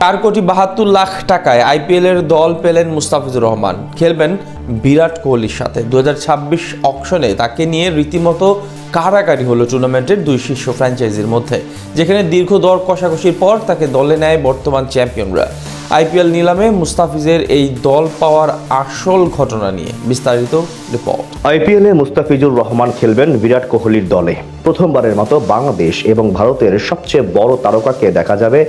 4,72,00,000 টাকায় আইপিএল এর দল পেলেন মুস্তাফিজুর রহমান। খেলবেন বিরাট কোহলির সাথে। 2026 অকশনে তাকে নিয়ে রীতিমতো কাড়াকাড়ি হলো টুর্নামেন্টের দুই শীর্ষ ফ্র্যাঞ্চাইজির মধ্যে, যেখানে দীর্ঘ দর কষাকষির পর তাকে দলে নেয় বর্তমান চ্যাম্পিয়নরা। আইপিএল নিলামে মুস্তাফিজের এই দল পাওয়ার আসল ঘটনা নিয়ে বিস্তারিত রিপোর্ট। আইপিএলে মুস্তাফিজুর রহমান খেলবেন বিরাট কোহলির দলে। প্রথমবারের মতো বাংলাদেশ এবং ভারতের সবচেয়ে বড় তারকাকে দেখা যাবে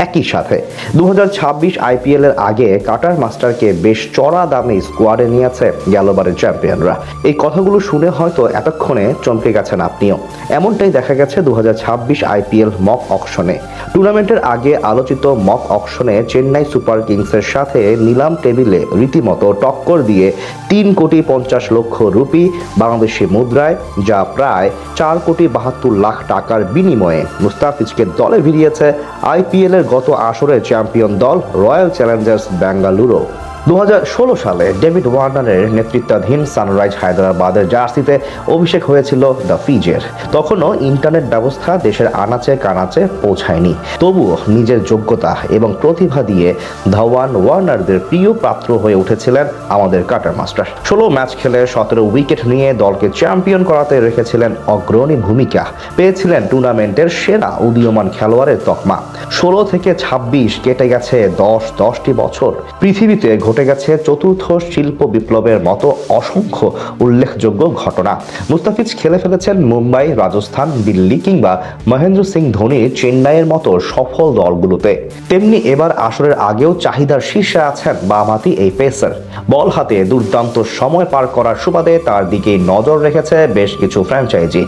একই সাথে। 2026 আইপিএল এর আগে কাটার মাস্টারকে বেশ চড়া দামে স্কোয়াডে নিয়েছে গেলবারের চ্যাম্পিয়নরা। এই কথাগুলো শুনে হয়তো এতক্ষণে চমকে গেছেন আপনিও। এমনটাই দেখা গেছে 2026 আইপিএল মক অকশনে। টুর্নামেন্টের আগে আলোচিত মক অকশনে চেন্নাই সুপার কিংসের সাথে নিলাম টেবিলে রীতিমতো টক্কর দিয়ে 3,50,00,000 রুপি বাংলাদেশি মুদ্রায়, যা প্রায় 4,72,00,000 টাকার বিনিময়ে মুস্তাফিজকে দলে ভিড়িয়েছে আইপিএল এর গত আসরের চ্যাম্পিয়ন দল রয়্যাল চ্যালেঞ্জার্স বেঙ্গালুরু। 2016 সালে ডেভিড ওয়ার্নারের নেতৃত্বাধীন সানরাইজ হায়দ্রাবাদের জার্সিতে অভিষেক হয়েছিল দ্য ফিজের। তখনও ইন্টারনেট ব্যবস্থা দেশের আনাচে কানাচে পৌঁছায়নি। তবুও নিজের যোগ্যতা এবং প্রতিভা দিয়ে ধাওয়ান ওয়ার্নারদের প্রিয় পাত্র হয়ে উঠেছিলেন আমাদের কাটার মাস্টার। 16 ম্যাচ খেলে 17 উইকেট নিয়ে দলকে চ্যাম্পিয়ন করাতে রেখেছিলেন অগ্রণী ভূমিকা। পেয়েছিলেন টুর্নামেন্টের সেরা উদীয়মান খেলোয়াড়ের তকমা। 16 থেকে 26 কেটে গেছে 10টি বছর। পৃথিবীতে ঘটে গেছে চতুর্থ শিল্প বিপ্লবের মতো অসংখ্য উল্লেখযোগ্য ঘটনা। মুস্তাফিজ খেলে ফেলেছেন মুম্বাই, রাজস্থান, দিল্লি কিংবা মহেন্দ্র সিং ধোনির চেন্নাইয়ের মতো সফল দলগুলোতে। তেমনি এবার আসরের আগেও চাহিদার শীর্ষে আছেন বামহাতি এই পেসার। বল হাতে দুর্দান্ত সময় পার করার সুবাদে তার দিকে নজর রেখেছে বেশ কিছু ফ্র্যাঞ্চাইজি,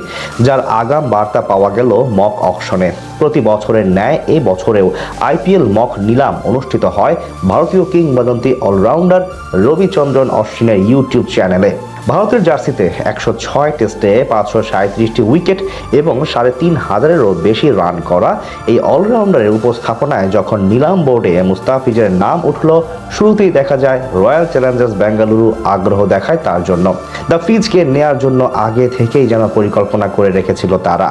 যার আগাম বার্তা পাওয়া গেল মক অকশনে। প্রতি বছরের ন্যায় এই বছরেও আইপিএল মক নিলাম অনুষ্ঠিত হয় ভারতীয় কিংবদন্তি অলরাউন্ডার রবিচন্দ্রন অশ্বিনের ইউটিউব চ্যানেলে। ভারতের জার্সিতে 106 টেস্টে 537টি উইকেট এবং 3,500-এরও বেশি রান করা এই অলরাউন্ডারের উপস্থাপনায় যখন নিলাম বোর্ডে মুস্তাফিজের নাম উঠল, শুরুতেই দেখা যায় রয়্যাল চ্যালেঞ্জার্স বেঙ্গালুরু আগ্রহ দেখায় তার জন্য। দ্য ফিজকে নেয়ার জন্য আগে থেকেই যেন পরিকল্পনা করে রেখেছিল তারা।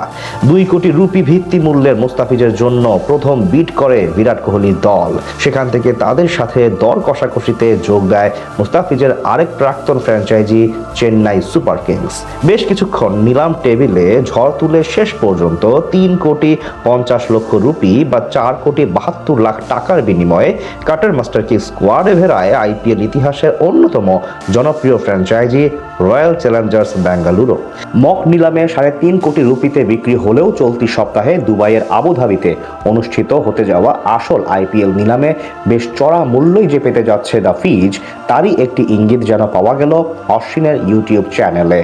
2 কোটি রুপি ভিত্তি মূল্যের মুস্তাফিজের জন্য প্রথম বিড করে বিরাট কোহলির দল। সেখান থেকে তাদের সাথে দর কষাকষিতে যোগ দেয় মুস্তাফিজের আরেক প্রাক্তন ফ্র্যাঞ্চাইজি চেন্নাই সুপার কিংস। বেশ কিছুক্ষণ নিলাম টেবিলে ঝড় তুলে শেষ পর্যন্ত 3,50,00,000 রুপি বা 4,72,00,000 টাকার বিনিময়ে কাটার মাস্টারকে স্কোয়াডে ভেড়ায় আইপিএল ইতিহাসের অন্যতম জনপ্রিয় franchise royal Challengers Bengaluru. Mock নিলামে 3.5 কোটি রুপিতে বিক্রি হলেও চলতি সপ্তাহে দুবাইয়ের আবুধাবিতে অনুষ্ঠিত হতে যাওয়া আসল আইপিএল নিলামে বেশ চড়া মূল্যই যে পেতে যাচ্ছে দ্য ফিজ, তারই একটি ইঙ্গিত যেন পাওয়া গেল অশ্বিনের ইউটিউব চ্যানেলে।